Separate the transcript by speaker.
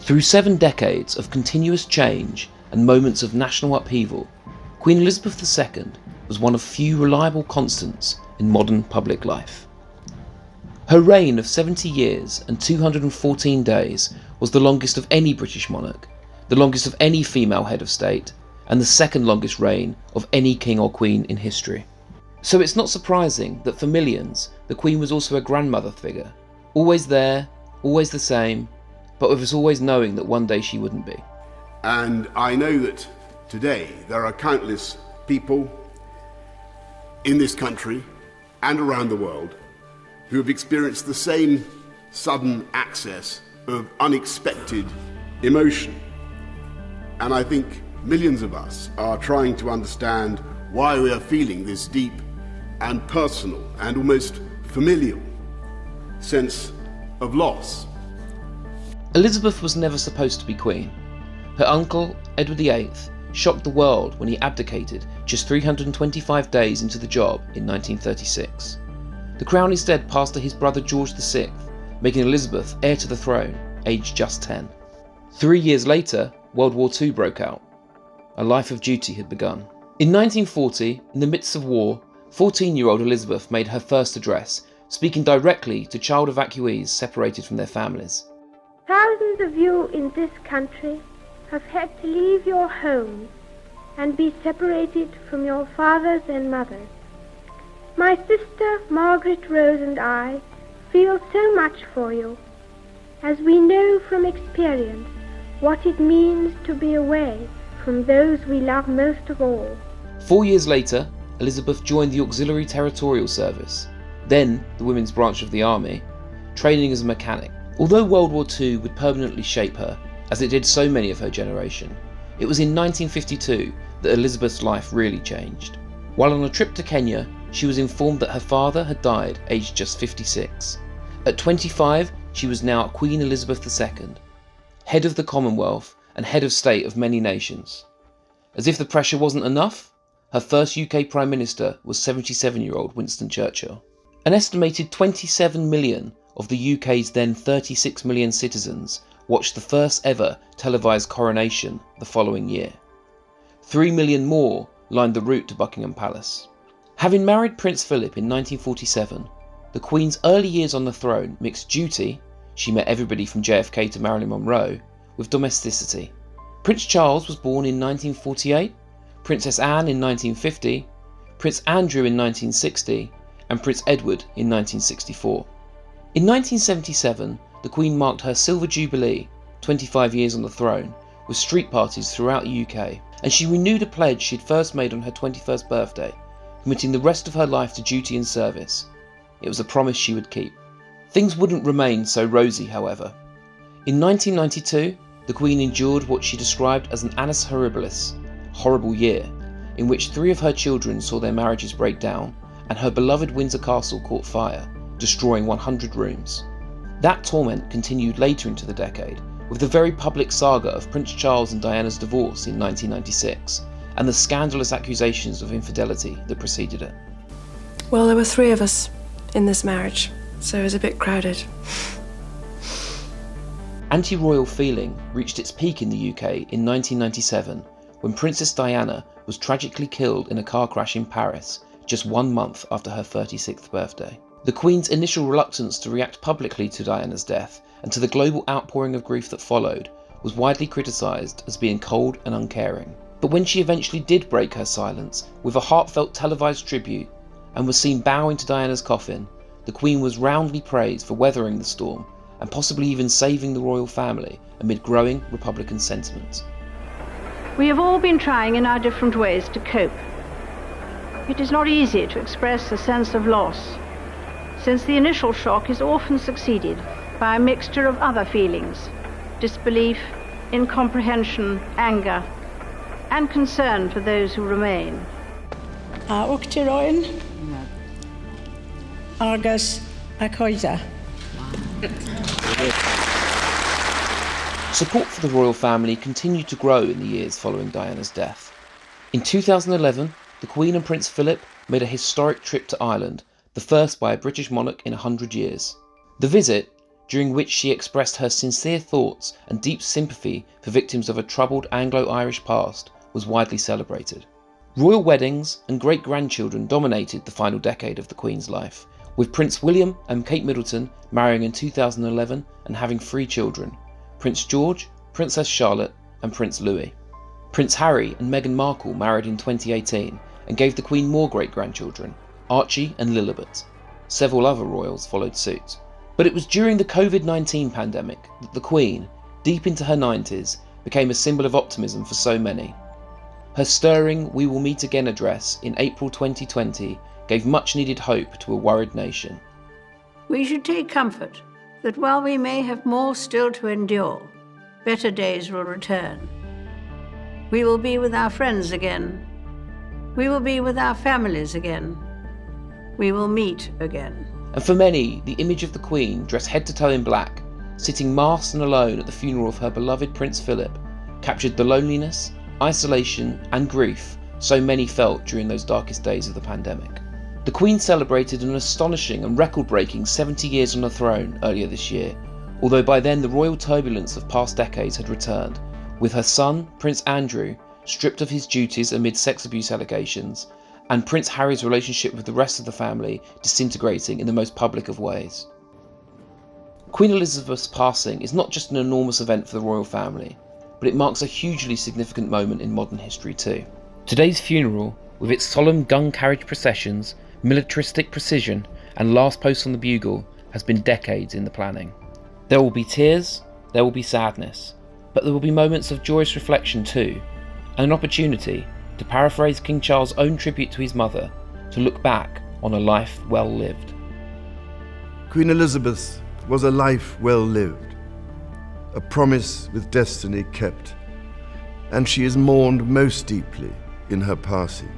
Speaker 1: Through 7 decades of continuous change and moments of national upheaval, Queen Elizabeth II was one of few reliable constants in modern public life. Her reign of 70 years and 214 days was the longest of any British monarch, the longest of any female head of state, and the second longest reign of any king or queen in history. So it's not surprising that for millions, the Queen was also a grandmother figure, always there, always the same, but with us always knowing that one day she wouldn't be.
Speaker 2: And I know that today there are countless people in this country and around the world who have experienced the same sudden access of unexpected emotion. And I think millions of us are trying to understand why we are feeling this deep and personal and almost familial sense of loss.
Speaker 1: Elizabeth was never supposed to be queen. Her uncle, Edward VIII, shocked the world when he abdicated just 325 days into the job in 1936. The crown instead passed to his brother George VI, making Elizabeth heir to the throne, aged just 10. 3 years later, World War II broke out. A life of duty had begun. In 1940, in the midst of war, 14-year-old Elizabeth made her first address, speaking directly to child evacuees separated from their families.
Speaker 3: Thousands of you in this country have had to leave your homes and be separated from your fathers and mothers. My sister Margaret Rose and I feel so much for you, as we know from experience what it means to be away from those we love most of all.
Speaker 1: 4 years later, Elizabeth joined the Auxiliary Territorial Service, then the women's branch of the army, training as a mechanic. Although World War II would permanently shape her, as it did so many of her generation, it was in 1952 that Elizabeth's life really changed. While on a trip to Kenya, she was informed that her father had died aged just 56. At 25, she was now Queen Elizabeth II, head of the Commonwealth and head of state of many nations. As if the pressure wasn't enough, her first UK Prime Minister was 77-year-old Winston Churchill. An estimated 27 million of the UK's then 36 million citizens watched the first ever televised coronation the following year. 3 million more lined the route to Buckingham Palace. Having married Prince Philip in 1947, the Queen's early years on the throne mixed duty — she met everybody from JFK to Marilyn Monroe — with domesticity. Prince Charles was born in 1948, Princess Anne in 1950, Prince Andrew in 1960, and Prince Edward in 1964. In 1977, the Queen marked her Silver Jubilee, 25 years on the throne, with street parties throughout the UK, and she renewed a pledge she'd first made on her 21st birthday, committing the rest of her life to duty and service. It was a promise she would keep. Things wouldn't remain so rosy, however. In 1992, the Queen endured what she described as an annus horribilis, horrible year, in which 3 of her children saw their marriages break down, and her beloved Windsor Castle caught fire, destroying 100 rooms. That torment continued later into the decade, with the very public saga of Prince Charles and Diana's divorce in 1996, and the scandalous accusations of infidelity that preceded it.
Speaker 4: Well, there were 3 of us in this marriage, so it was a bit crowded.
Speaker 1: Anti-royal feeling reached its peak in the UK in 1997, when Princess Diana was tragically killed in a car crash in Paris just 1 month after her 36th birthday. The Queen's initial reluctance to react publicly to Diana's death and to the global outpouring of grief that followed was widely criticised as being cold and uncaring. But when she eventually did break her silence with a heartfelt televised tribute and was seen bowing to Diana's coffin, the Queen was roundly praised for weathering the storm and possibly even saving the royal family amid growing Republican sentiment.
Speaker 5: We have all been trying in our different ways to cope. It is not easy to express a sense of loss, since the initial shock is often succeeded by a mixture of other feelings: disbelief, incomprehension, anger, and concern for those who remain.
Speaker 6: Agus a coisa.
Speaker 1: Support for the royal family continued to grow in the years following Diana's death. In 2011, the Queen and Prince Philip made a historic trip to Ireland, the first by a British monarch in 100 years. The visit, during which she expressed her sincere thoughts and deep sympathy for victims of a troubled Anglo-Irish past, was widely celebrated. Royal weddings and great-grandchildren dominated the final decade of the Queen's life, with Prince William and Kate Middleton marrying in 2011 and having 3 children: Prince George, Princess Charlotte and Prince Louis. Prince Harry and Meghan Markle married in 2018 and gave the Queen more great-grandchildren, Archie and Lilibet. Several other royals followed suit. But it was during the COVID-19 pandemic that the Queen, deep into her 90s, became a symbol of optimism for so many. Her stirring "We Will Meet Again" address in April 2020 gave much-needed hope to a worried nation.
Speaker 5: We should take comfort that while we may have more still to endure, better days will return. We will be with our friends again. We will be with our families again. We will meet again.
Speaker 1: And for many, the image of the Queen, dressed head to toe in black, sitting masked and alone at the funeral of her beloved Prince Philip, captured the loneliness, isolation and grief so many felt during those darkest days of the pandemic. The Queen celebrated an astonishing and record-breaking 70 years on the throne earlier this year, although by then the royal turbulence of past decades had returned, with her son, Prince Andrew, stripped of his duties amid sex abuse allegations, and Prince Harry's relationship with the rest of the family disintegrating in the most public of ways. Queen Elizabeth's passing is not just an enormous event for the royal family, but it marks a hugely significant moment in modern history too. Today's funeral, with its solemn gun carriage processions, militaristic precision and last post on the bugle, has been decades in the planning. There will be tears, there will be sadness, but there will be moments of joyous reflection too, and an opportunity, to paraphrase King Charles' own tribute to his mother, to look back on a life well lived.
Speaker 7: Queen Elizabeth was a life well lived, a promise with destiny kept, and she is mourned most deeply in her passing.